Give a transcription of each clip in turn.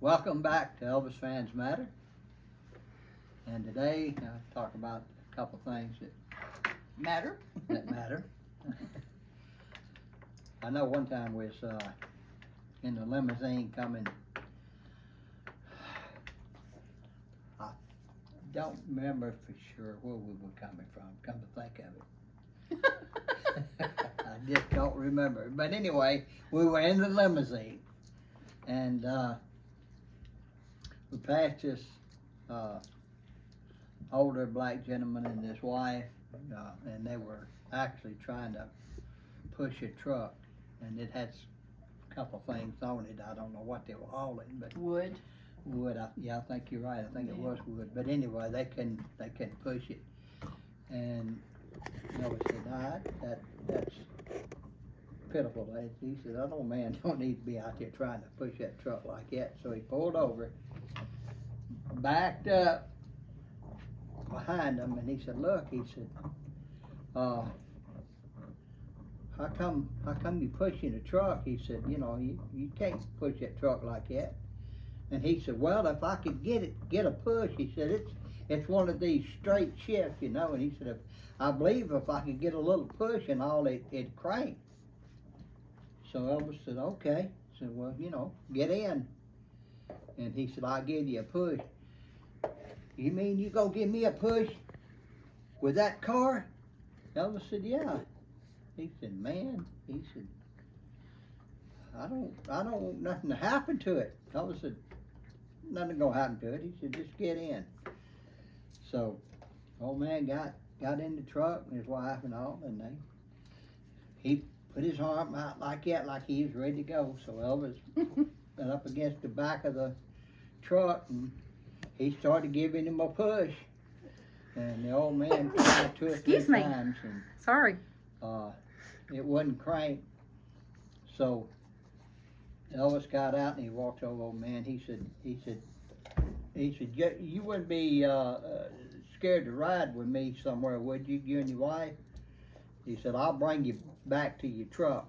Welcome back to Elvis Fans Matter. And today I'll talk about a couple things Matter? that matter. I know one time we was in the limousine coming. I don't remember for sure where we were coming from, come to think of it. I just don't remember. But anyway, we were in the limousine and we passed this older black gentleman and his wife, and they were actually trying to push a truck, and it had a couple things on it. I don't know what they were hauling, but Wood? wood. I think you're right. I think it was wood. But anyway, they couldn't push it, and Elvis said, "That's pitiful." He said, "That old man don't need to be out there trying to push that truck like that." So he pulled over, backed up behind him, and he said, "Look," he said, how come you pushing a truck?" He said, you can't push that truck like that." And he said, "Well, if I could get a push," he said, it's one of these straight shifts, And he said, "I believe if I could get a little push and all, it'd crank." So Elvis said, "Okay." He said, "Well, get in." And he said, "I'll give you a push." "You mean you gonna give me a push with that car?" Elvis said, "Yeah." He said, "Man," he said, I don't want nothing to happen to it." Elvis said, "Nothing gonna happen to it." He said, "Just get in." So, old man got in the truck and his wife and all, and he put his arm out like that, like he was ready to go. So Elvis went up against the back of the truck and he started giving him a push, and the old man tried 2 or 3 Excuse me. times, and Sorry. it wouldn't crank. So Elvis got out and he walked over, old man. He said, "You wouldn't be scared to ride with me somewhere, would you? You and your wife?" He said, "I'll bring you back to your truck."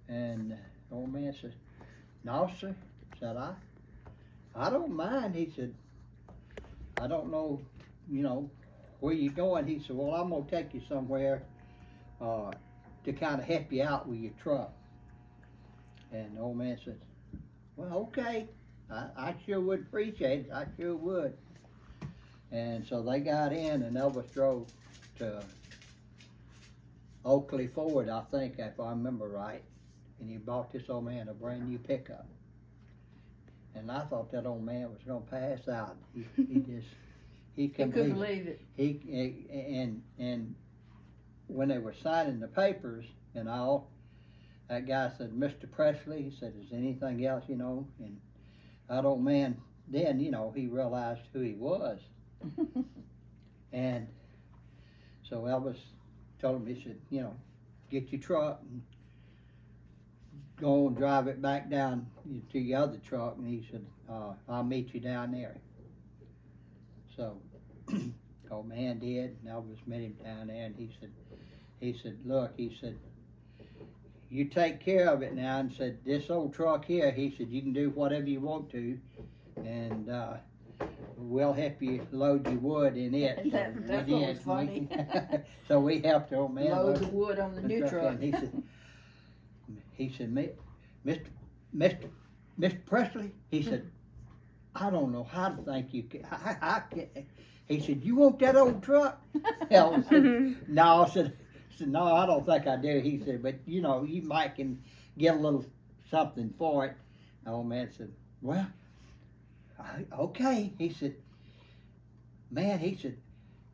And the old man said, "No, sir," said I don't mind." He said, "I don't know, where you going." He said, "Well, I'm gonna take you somewhere to kind of help you out with your truck." And the old man said, "Well, okay, I sure would appreciate it. I sure would." And so they got in, and Elvis drove to Oakley Ford, I think, if I remember right, and he bought this old man a brand new pickup. And I thought that old man was gonna pass out. He couldn't believe it. And when they were signing the papers and all, that guy said, "Mr. Presley," he said, "is anything else, And that old man, then, he realized who he was. And so Elvis told him, he said, "Get your truck and go and drive it back down to your other truck." And he said, "I'll meet you down there." So old man did, and Elvis met him down there, and he said, "Look," he said, "you take care of it now." And said, "This old truck here," he said, "you can do whatever you want to, and we'll help you load your wood in it." That's what was funny. So we helped the old man Load the wood on the new truck. And he said, Mr. Presley," he said, "I don't know how to thank you. I can't." He said, "You want that old truck?" Elvis said, "No." I said, "No, I don't think I do." He said, "But you might can get a little something for it." The old man said, "Well, okay." He said, "Man," he said,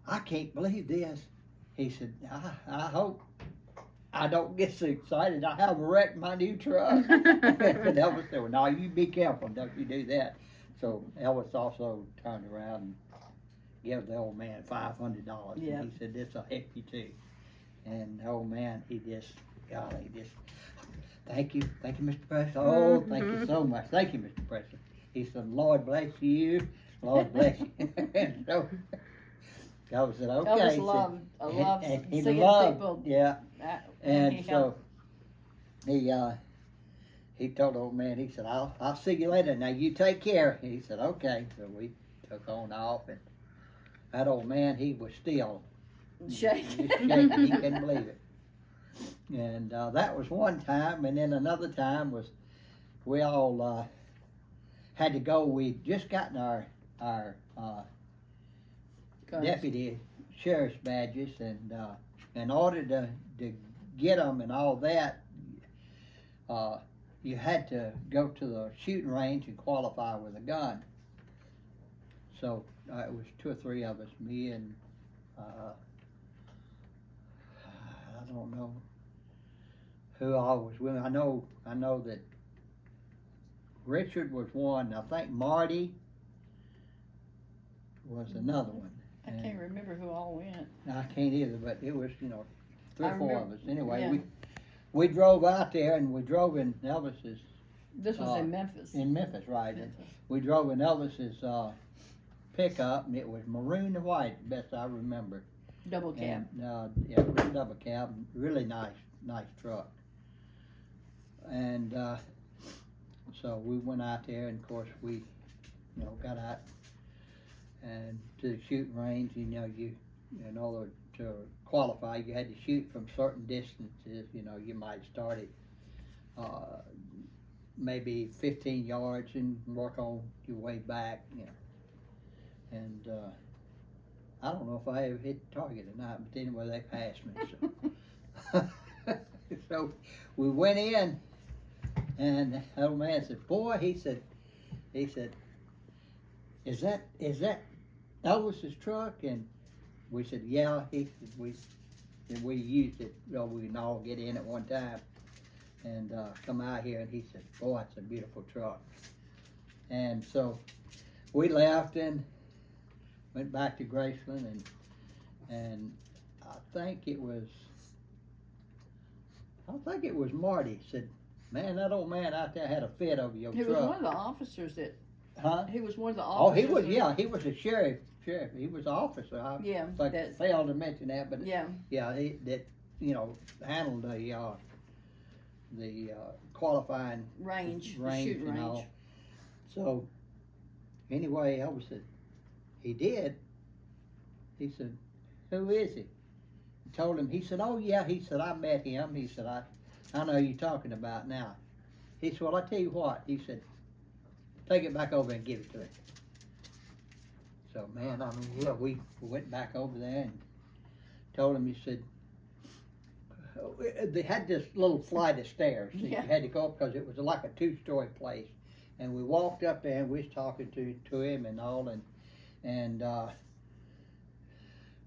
"I can't believe this." He said, I hope I don't get so excited I have wrecked my new truck." And Elvis said, "Well, no, you be careful, don't you do that." So Elvis also turned around and gave the old man $500. Yeah. And he said, "This will help you too." And the old man, he just, thank you, Mr. Presley. "Oh, thank you so much. Thank you, Mr. Presley." He said, "Lord bless you, Lord bless you." And so Elvis said, "Okay." Elvis He loved and he seeing loved, people. yeah. And he so he he told the old man, he said, I'll see you later. Now you take care. He said, okay. So we took on off, and that old man, he was still Shaking. shaking. He couldn't believe it. And that was one time, and then another time was we all had to go. We'd just gotten our deputy sheriff's badges, and in order to get them and all that, you had to go to the shooting range and qualify with a gun. So it was 2 or 3 of us, me and I don't know who all was with me. I know that Richard was one. I think Marty was another one. I can't remember who all went. I can't either, but it was, 3 or 4 of us. Anyway, yeah. we drove out there, and we drove in Elvis's. This was in Memphis. In Memphis, right. Memphis. We drove in Elvis's pickup, and it was maroon and white, best I remember. Double cab. And, yeah, it was a double cab. Really nice truck. And so we went out there, and of course we, got out and to the shooting range. In order to qualify, you had to shoot from certain distances. You might start at maybe 15 yards and work on your way back. And I don't know if I ever hit the target or not, but anyway, they passed me. So, so we went in, and the old man said, "Boy," he said, "is that Elvis's truck?" And we said, "Yeah." He said, we used it. Well, we can all get in at one time and come out here. And he said, "Boy, it's a beautiful truck." And so we left and went back to Graceland, and I think it was Marty said, "Man, that old man out there had a fit over your He truck." was one of the officers that. Huh? He was one of the Oh, officers. he was. Yeah, he was a sheriff. He was an officer. I failed to mention that, but yeah, he handled the qualifying range and range. all. So anyway, Elvis said he did. He said, "Who is he?" I told him. He said, "Oh yeah." He said, "I met him." He said, I know who you're talking about now." He said, "Well, I tell you what." He said, "Take it back over and give it to him." So man, we went back over there and told him. He said, they had this little flight of stairs that you had to go up because it was like a 2-story place. And we walked up there and we was talking to him and all, and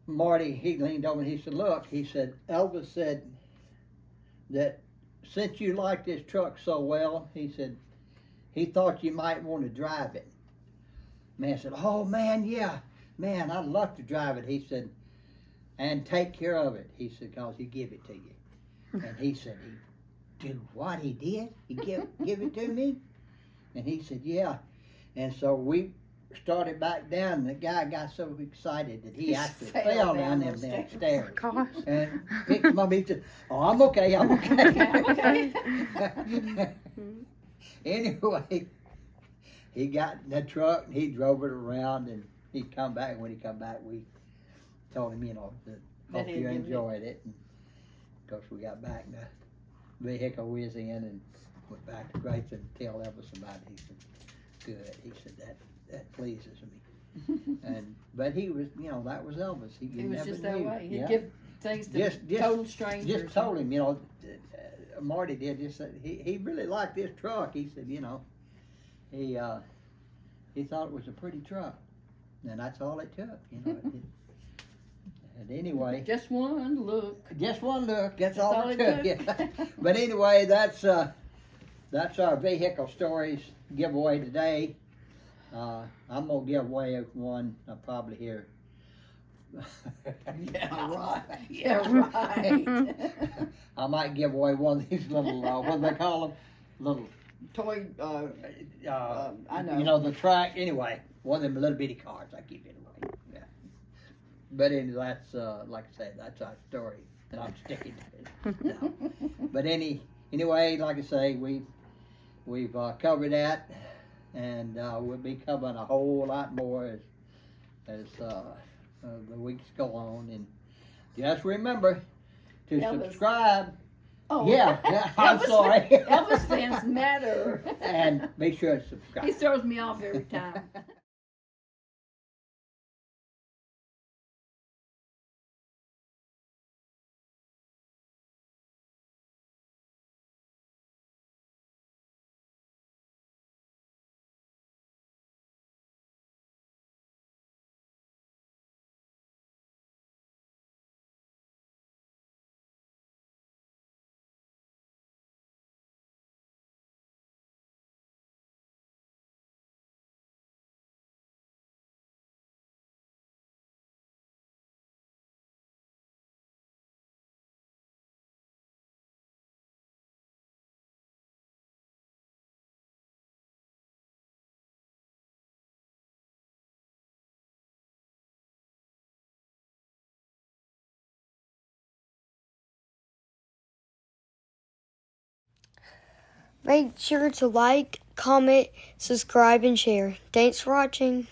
Marty, he leaned over and he said, "Look," he said, "Elvis said that since you like this truck so well," he said, "he thought you might want to drive it." Man said, "Oh man, yeah, man, I'd love to drive it." He said, "And take care of it." He said, "Cause he give it to you." And he said, "He do what? He did? He give it to me?" And he said, "Yeah." And so we started back down, and the guy got so excited that he actually fell down them stairs. Oh, gosh. And picked him up. He said, "Oh, I'm okay. I'm okay." Anyway, he got in the truck and he drove it around, and he'd come back. And when he come back, we told him, hope you enjoyed it. And of course, we got back in the vehicle we was in and went back to Grace and tell Elvis about it. He said, "Good." He said, that pleases me. But he was, that was Elvis. He was never just that knew. way. He'd Yeah. give things to total strangers. Just told him, Marty did. Just said he really liked this truck. He said, he thought it was a pretty truck, and that's all it took. And anyway, just one look. Just one look. That's all it took. Yeah. But anyway, that's our vehicle stories giveaway today. I'm gonna give away one probably here. Yeah, right. Yeah, right. I might give away one of these little, what do they call them? Little toy. I know. The track. Anyway, one of them little bitty cars. I keep it away. Yeah. But anyway, that's like I said, that's our story, and I'm sticking to it. No. But anyway, like I say, we we've covered that, and we'll be covering a whole lot more as the weeks go on. And just remember to Elvis. subscribe. Oh, Yeah, I'm sorry. Elvis fans matter. And make sure to subscribe. He throws me off every time. Make sure to like, comment, subscribe, and share. Thanks for watching.